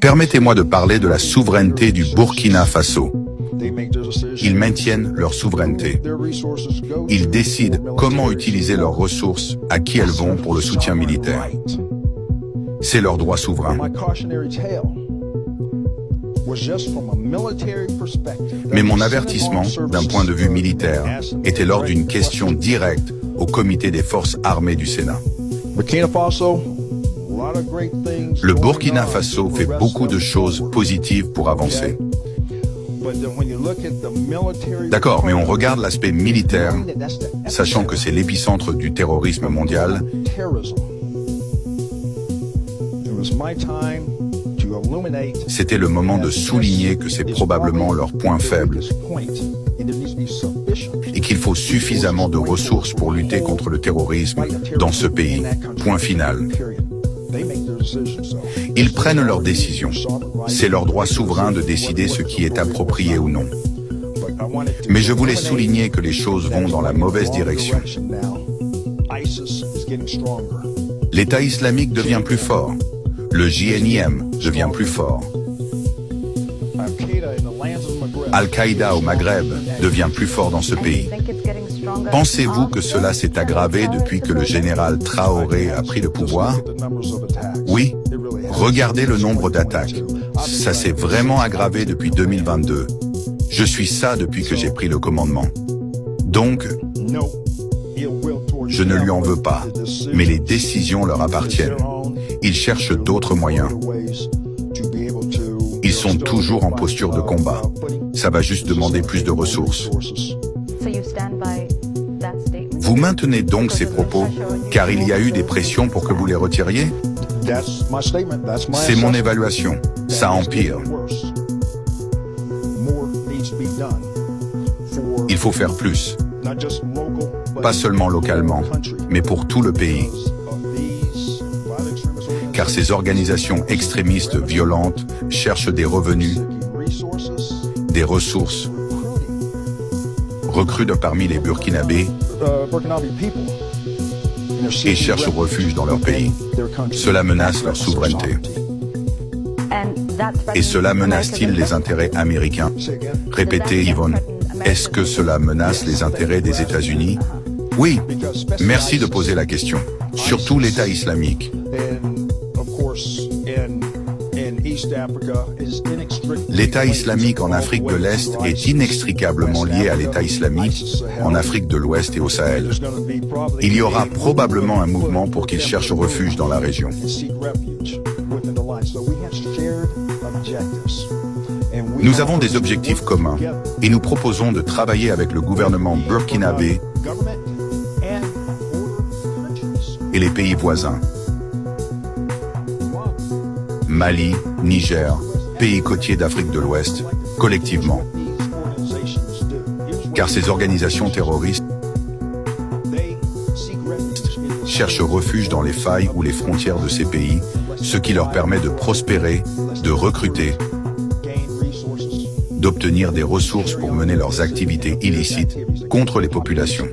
Permettez-moi de parler de la souveraineté du Burkina Faso. Ils maintiennent leur souveraineté. Ils décident comment utiliser leurs ressources, à qui elles vont pour le soutien militaire. C'est leur droit souverain. Mais mon avertissement, d'un point de vue militaire, était lors d'une question directe au comité des forces armées du Sénat. Le Burkina Faso fait beaucoup de choses positives pour avancer. D'accord, mais on regarde l'aspect militaire, sachant que c'est l'épicentre du terrorisme mondial. C'était le moment de souligner que c'est probablement leur point faible et qu'il faut suffisamment de ressources pour lutter contre le terrorisme dans ce pays. Point final. Ils prennent leurs décisions. C'est leur droit souverain de décider ce qui est approprié ou non. Mais je voulais souligner que les choses vont dans la mauvaise direction. L'État islamique devient plus fort. Le JNIM devient plus fort. Al-Qaïda au Maghreb devient plus fort dans ce pays. Pensez-vous que cela s'est aggravé depuis que le général Traoré a pris le pouvoir? Oui. Regardez le nombre d'attaques. Ça s'est vraiment aggravé depuis 2022. Je suis ça depuis que j'ai pris le commandement. Donc, je ne lui en veux pas, mais les décisions leur appartiennent. Ils cherchent d'autres moyens. Ils sont toujours en posture de combat. Ça va juste demander plus de ressources. Vous maintenez donc ces propos, car il y a eu des pressions pour que vous les retiriez? C'est mon évaluation. Ça empire. Il faut faire plus. Pas seulement localement, mais pour tout le pays. Car ces organisations extrémistes violentes cherchent des revenus, des ressources, recrutent parmi les Burkinabés et cherchent refuge dans leur pays. Cela menace leur souveraineté. Et cela menace-t-il les intérêts américains? Répétez, Yvonne. Est-ce que cela menace les intérêts des États-Unis? Oui. Merci de poser la question. Surtout l'État islamique. L'État islamique en Afrique de l'Est est inextricablement lié à l'État islamique en Afrique de l'Ouest et au Sahel. Il y aura probablement un mouvement pour qu'ils cherchent refuge dans la région. Nous avons des objectifs communs et nous proposons de travailler avec le gouvernement burkinabé et les pays voisins. Mali, Niger, pays côtiers d'Afrique de l'Ouest, collectivement. Car ces organisations terroristes cherchent refuge dans les failles ou les frontières de ces pays, ce qui leur permet de prospérer, de recruter, d'obtenir des ressources pour mener leurs activités illicites contre les populations.